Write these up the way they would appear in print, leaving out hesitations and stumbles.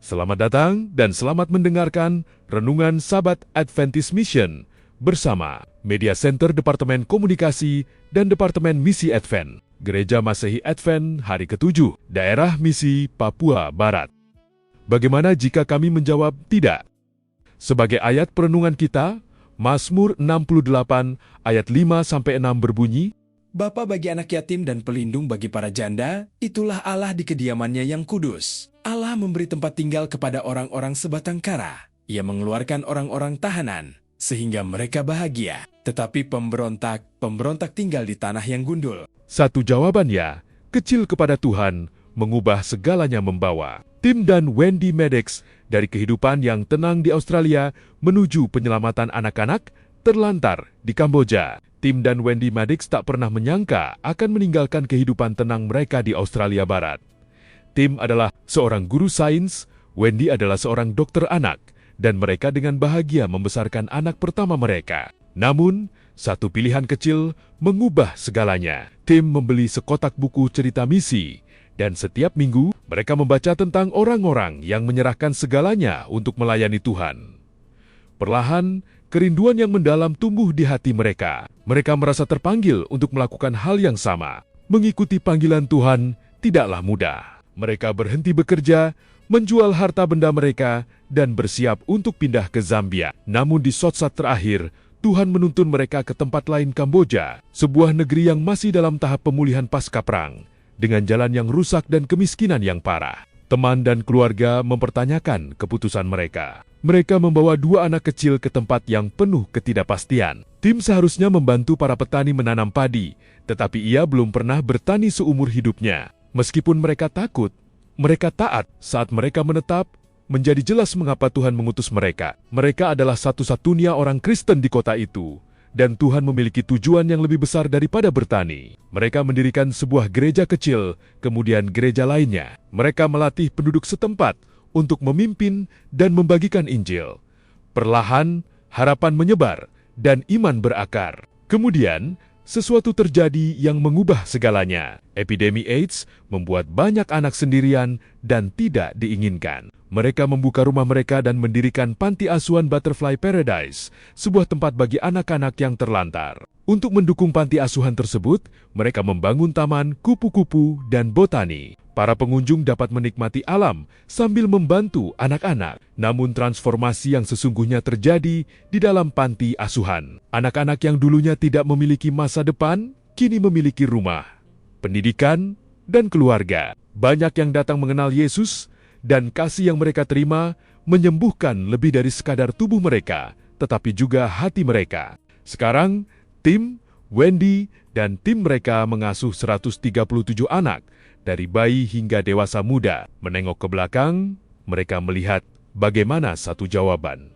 Selamat datang dan selamat mendengarkan Renungan Sabat Adventist Mission bersama Media Center Departemen Komunikasi dan Departemen Misi Advent, Gereja Masehi Advent Hari ke-7, Daerah Misi Papua Barat. Bagaimana jika kami menjawab tidak? Sebagai ayat perenungan kita, Mazmur 68 ayat 5-6 berbunyi, Bapa bagi anak yatim dan pelindung bagi para janda, itulah Allah di kediamannya yang kudus. Allah memberi tempat tinggal kepada orang-orang sebatang kara. Ia mengeluarkan orang-orang tahanan, sehingga mereka bahagia. Tetapi pemberontak tinggal di tanah yang gundul. Satu jawabannya, kecil kepada Tuhan, mengubah segalanya membawa. Tim dan Wendy Maddox dari kehidupan yang tenang di Australia menuju penyelamatan anak-anak terlantar di Kamboja. Tim dan Wendy Maddox tak pernah menyangka akan meninggalkan kehidupan tenang mereka di Australia Barat. Tim adalah seorang guru sains, Wendy adalah seorang dokter anak, dan mereka dengan bahagia membesarkan anak pertama mereka. Namun, satu pilihan kecil mengubah segalanya. Tim membeli sekotak buku cerita misi, dan setiap minggu mereka membaca tentang orang-orang yang menyerahkan segalanya untuk melayani Tuhan. Perlahan, kerinduan yang mendalam tumbuh di hati mereka. Mereka merasa terpanggil untuk melakukan hal yang sama. Mengikuti panggilan Tuhan tidaklah mudah. Mereka berhenti bekerja, menjual harta benda mereka, dan bersiap untuk pindah ke Zambia. Namun di saat terakhir, Tuhan menuntun mereka ke tempat lain Kamboja, sebuah negeri yang masih dalam tahap pemulihan pasca perang, dengan jalan yang rusak dan kemiskinan yang parah. Teman dan keluarga mempertanyakan keputusan mereka. Mereka membawa 2 anak kecil ke tempat yang penuh ketidakpastian. Tim seharusnya membantu para petani menanam padi, tetapi ia belum pernah bertani seumur hidupnya. Meskipun mereka takut, mereka taat. Saat mereka menetap, menjadi jelas mengapa Tuhan mengutus mereka. Mereka adalah satu-satunya orang Kristen di kota itu, dan Tuhan memiliki tujuan yang lebih besar daripada bertani. Mereka mendirikan sebuah gereja kecil, kemudian gereja lainnya. Mereka melatih penduduk setempat untuk memimpin dan membagikan Injil. Perlahan, harapan menyebar dan iman berakar. Kemudian, sesuatu terjadi yang mengubah segalanya. Epidemi AIDS membuat banyak anak sendirian dan tidak diinginkan. Mereka membuka rumah mereka dan mendirikan panti asuhan Butterfly Paradise, sebuah tempat bagi anak-anak yang terlantar. Untuk mendukung panti asuhan tersebut, mereka membangun taman, kupu-kupu, dan botani. Para pengunjung dapat menikmati alam sambil membantu anak-anak. Namun transformasi yang sesungguhnya terjadi di dalam panti asuhan. Anak-anak yang dulunya tidak memiliki masa depan, kini memiliki rumah, pendidikan, dan keluarga. Banyak yang datang mengenal Yesus, dan kasih yang mereka terima menyembuhkan lebih dari sekadar tubuh mereka, tetapi juga hati mereka. Sekarang, Tim, Wendy, dan tim mereka mengasuh 137 anak, dari bayi hingga dewasa muda. Menengok ke belakang, mereka melihat bagaimana satu jawaban.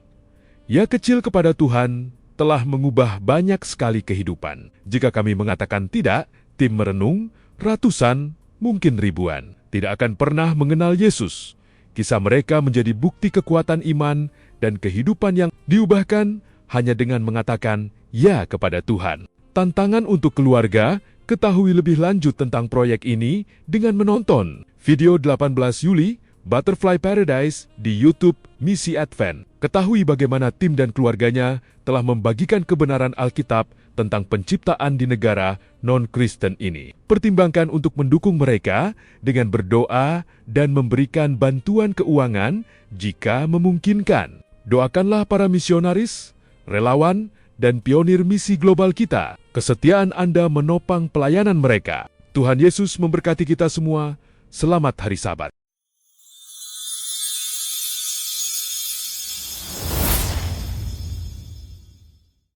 Ya, kecil kepada Tuhan telah mengubah banyak sekali kehidupan. Jika kami mengatakan tidak, tim merenung, ratusan, mungkin ribuan, tidak akan pernah mengenal Yesus. Kisah mereka menjadi bukti kekuatan iman dan kehidupan yang diubahkan hanya dengan mengatakan ya kepada Tuhan. Tantangan untuk keluarga, ketahui lebih lanjut tentang proyek ini dengan menonton video 18 Juli Butterfly Paradise di YouTube Misi Advent. Ketahui bagaimana tim dan keluarganya telah membagikan kebenaran Alkitab tentang penciptaan di negara non-Kristen ini. Pertimbangkan untuk mendukung mereka dengan berdoa dan memberikan bantuan keuangan jika memungkinkan. Doakanlah para misionaris, relawan, dan pionir misi global kita. Kesetiaan Anda menopang pelayanan mereka. Tuhan Yesus memberkati kita semua. Selamat Hari Sabat.